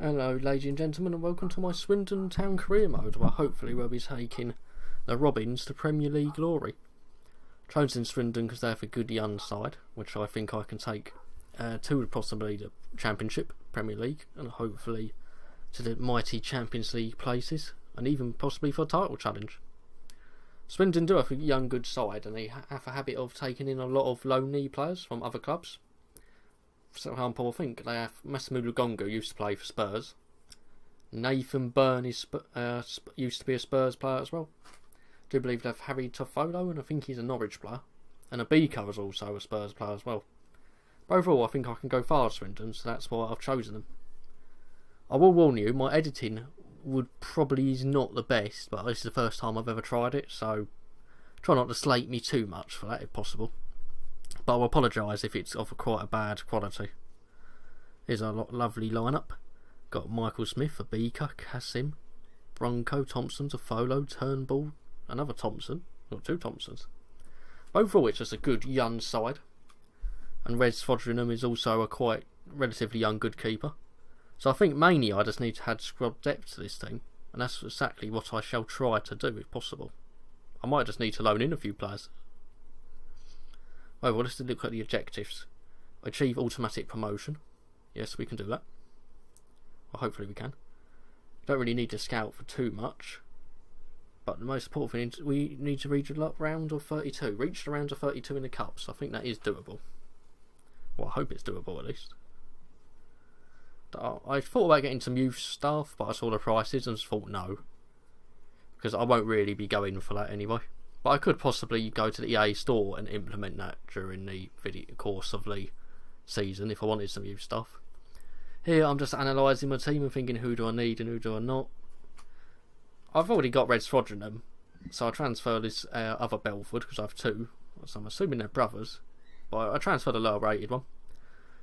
Hello ladies and gentlemen, and welcome to my Swindon Town career mode, where hopefully we'll be taking the Robins to Premier League glory. Chosen Swindon because they have a good young side, which I think I can take to possibly the Championship, Premier League, and hopefully to the mighty Champions League places, and even possibly for a title challenge. Swindon do have a young good side, and they have a habit of taking in a lot of loanee players from other clubs. For example, I think they have Massimo Lugongo used to play for Spurs. Nathan Byrne used to be a Spurs player as well. I do believe they have Harry Toffolo, and I think he's a Norwich player. And Abika is also a Spurs player as well. But overall, I think I can go far with Swindon, so that's why I've chosen them. I will warn you, my editing would probably is not the best, but this is the first time I've ever tried it, so try not to slate me too much for that if possible. But I'll apologise if it's of quite a bad quality. Here's a lovely lineup. Got Michael Smith, Abika, Kasim, Bronco, Thompson, Toffolo, Turnbull, another Thompson. Got two Thompsons. Overall, it's just a good young side. And Reds Fodringham is also a quite relatively young good keeper. So I think mainly I just need to add squad depth to this team. And that's exactly what I shall try to do if possible. I might just need to loan in a few players. Oh, well, let's look at the objectives. Achieve automatic promotion. Yes, we can do that. Well, hopefully we can. Don't really need to scout for too much. But the most important thing is we need to reach the round of 32. Reach the round of 32 in the Cup, so I think that is doable. Well, I hope it's doable at least. I thought about getting some youth staff, but I saw the prices and thought no. Because I won't really be going for that anyway. But I could possibly go to the EA store and implement that during the course of the season if I wanted some youth stuff. Here I'm just analysing my team and thinking who do I need and who do I not. I've already got Reds Fodringham, so I transfer this other Belford because I have two, so I'm assuming they're brothers. But I transferred a lower rated one.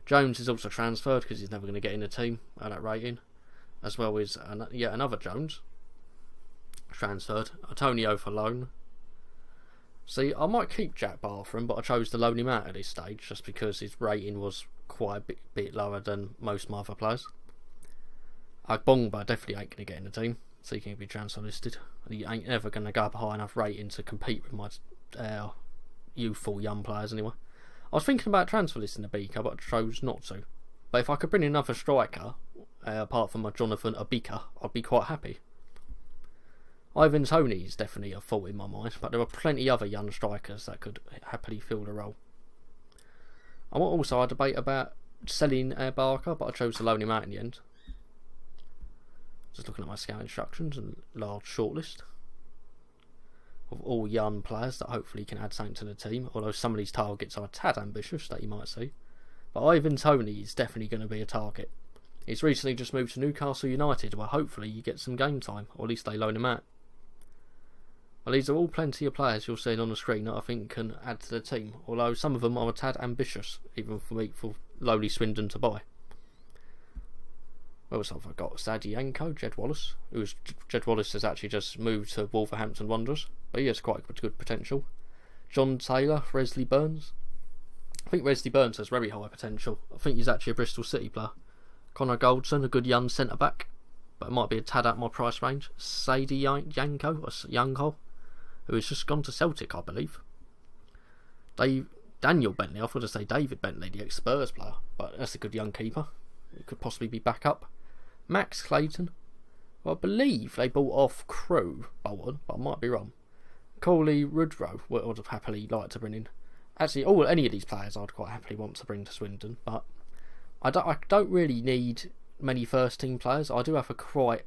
Jones is also transferred because he's never going to get in the team at that rating, as well as yet another Jones transferred. Antonio for loan. See, I might keep Jack Bartham, but I chose to loan him out at this stage just because his rating was quite a bit lower than most of my other players. Agbongba definitely ain't going to get in the team, so he can be transfer listed. He ain't ever going to go up a high enough rating to compete with my youthful young players anyway. I was thinking about transfer listing Abika, but I chose not to. But if I could bring in another striker, apart from my Jonathan Abika, I'd be quite happy. Ivan Toney is definitely a fault in my mind, but there are plenty other young strikers that could happily fill the role. I want also a debate about selling Barker, but I chose to loan him out in the end. Just looking at my scout instructions and large shortlist of all young players that hopefully can add something to the team, although some of these targets are a tad ambitious that you might see. But Ivan Toney is definitely going to be a target. He's recently just moved to Newcastle United, where hopefully you get some game time, or at least they loan him out. Well, these are all plenty of players you're seeing on the screen that I think can add to the team, although some of them are a tad ambitious, even for lowly Swindon to buy. What else have I got? Sadianko, Jed Wallace. Jed Wallace has actually just moved to Wolverhampton Wanderers, but he has quite good potential. John Taylor, Wesley Burns. I think Wesley Burns has very high potential. I think he's actually a Bristol City player. Connor Goldson, a good young centre back, but it might be a tad out my price range. Sadie Yanko, who has just gone to Celtic, I believe. Daniel Bentley, I thought to say David Bentley, the ex-Spurs player, but that's a good young keeper. It could possibly be back up. Max Clayton, well, I believe they bought off Crew, Bolton, but I might be wrong. Coley Rudrow, what I would have happily liked to bring in. Actually, any of these players I'd quite happily want to bring to Swindon, but I don't really need many first team players. I do have a quite,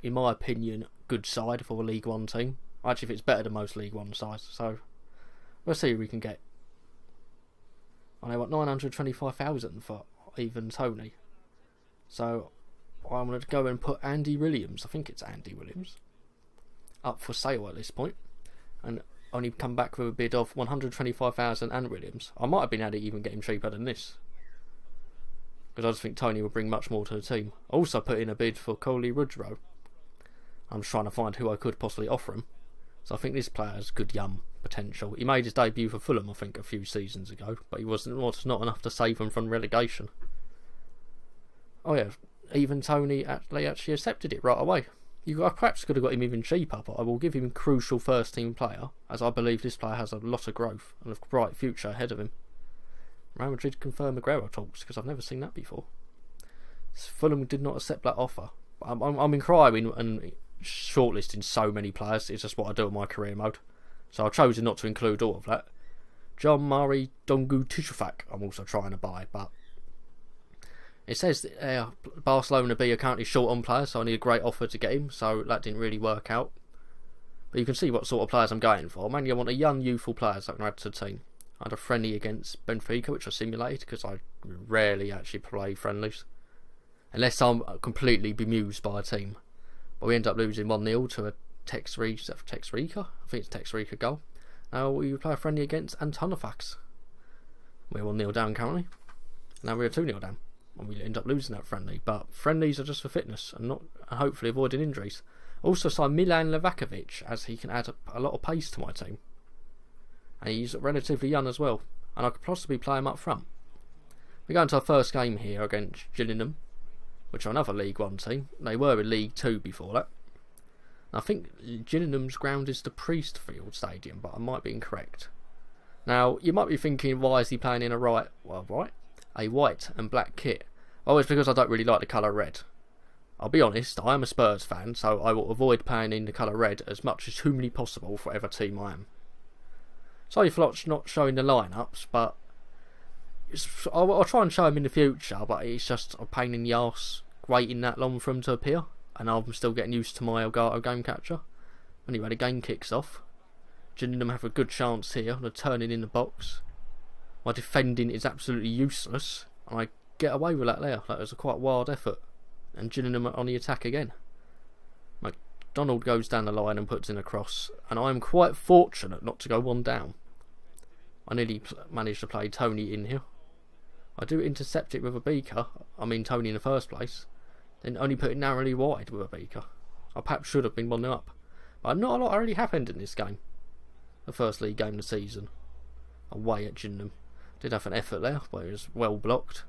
in my opinion, good side for a League One team. Actually, if it's better than most League One sides, so we'll see who we can get. I want 925,000 for Ivan Toney, so I'm going to go and put Andy Williams. I think it's Andy Williams up for sale at this point, and only come back with a bid of 125,000 and Williams. I might have been able to even get him cheaper than this, because I just think Toney will bring much more to the team. I also put in a bid for Coley Rudrow. I'm just trying to find who I could possibly offer him. So I think this player has good young potential. He made his debut for Fulham, I think, a few seasons ago, but he was not enough to save them from relegation. Oh yeah, even Tony actually accepted it right away. I perhaps could have got him even cheaper, but I will give him a crucial first team player, as I believe this player has a lot of growth and a bright future ahead of him. Real Madrid confirm Aguero talks, because I've never seen that before. Fulham did not accept that offer. I'm inquiring and shortlisting so many players. It's just what I do in my career mode. So I've chosen not to include all of that. John Murray Dongu Tuchufak I'm also trying to buy, but it says Barcelona B are currently short on players, so I need a great offer to get him, so that didn't really work out. But you can see what sort of players I'm going for. Mainly I want a young, youthful players that can add to the team. I had a friendly against Benfica, which I simulated, because I rarely actually play friendlies. Unless I'm completely bemused by a team. But we end up losing 1-0 to a Tex Rica? I think it's Tex Rica goal. Now we play a friendly against Antonofax. We're 1-0 down currently. Now we're 2-0 down. And we end up losing that friendly, but friendlies are just for fitness and not hopefully avoiding injuries. Also signed Milan Levakovic, as he can add a lot of pace to my team, and he's relatively young as well, and I could possibly play him up front. We go into our first game here against Gillingham, which are another League 1 team. They were in League 2 before that. And I think Gillingham's ground is the Priestfield Stadium, but I might be incorrect. Now you might be thinking, why is he playing in a white and black kit? Oh, it's because I don't really like the colour red. I'll be honest, I am a Spurs fan, so I will avoid playing in the colour red as much as humanly possible for whatever team I am. Sorry for not showing the lineups, but I'll try and show them in the future, but it's just a pain in the arse waiting that long for them to appear, and I'm still getting used to my Elgato game capture. Anyway, the game kicks off. Gillingham have a good chance here, they're turning in the box. My defending is absolutely useless, and I get away with that there. That was a quite wild effort. And Gillingham on the attack again. McDonald goes down the line and puts in a cross, and I am quite fortunate not to go one down. I nearly managed to play Tony in here. I do intercept it with a beaker, Tony in the first place, then only put it narrowly wide with a beaker. I perhaps should have been 1-0 up. But not a lot really happened in this game. The first league game of the season. Away at Gillingham. Did have an effort there, but it was well blocked.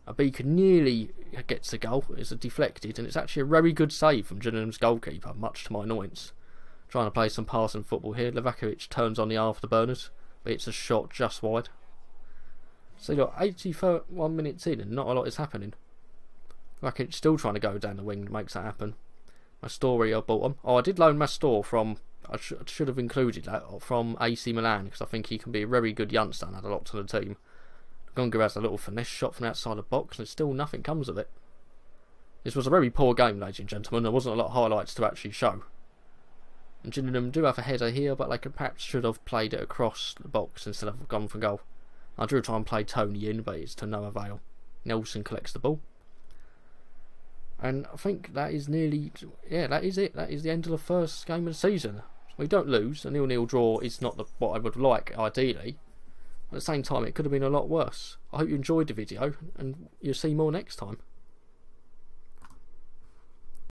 A beaker nearly gets a goal. It's deflected, and it's actually a very good save from Gillingham's goalkeeper, much to my annoyance. Trying to play some passing football here. Levakovic turns on the afterburners, but it's a shot just wide. So look, 81 minutes in, and not a lot is happening. Levakovic still trying to go down the wing, makes that happen. Mastori I bought him. Oh, I did loan Mastor from, I should have included that, from AC Milan, because I think he can be a very good youngster and add a lot to the team. Gonga has a little finesse shot from outside the box, and still nothing comes of it. This was a very poor game, ladies and gentlemen. There wasn't a lot of highlights to actually show. And Gillingham do have a header here, but they perhaps should have played it across the box instead of gone for goal. I do try and play Tony in, but it's to no avail. Nelson collects the ball. And I think that is nearly, yeah, that is it. That is the end of the first game of the season. We don't lose. A 0-0 draw is not what I would like, ideally. At the same time, it could have been a lot worse. I hope you enjoyed the video, and you'll see more next time.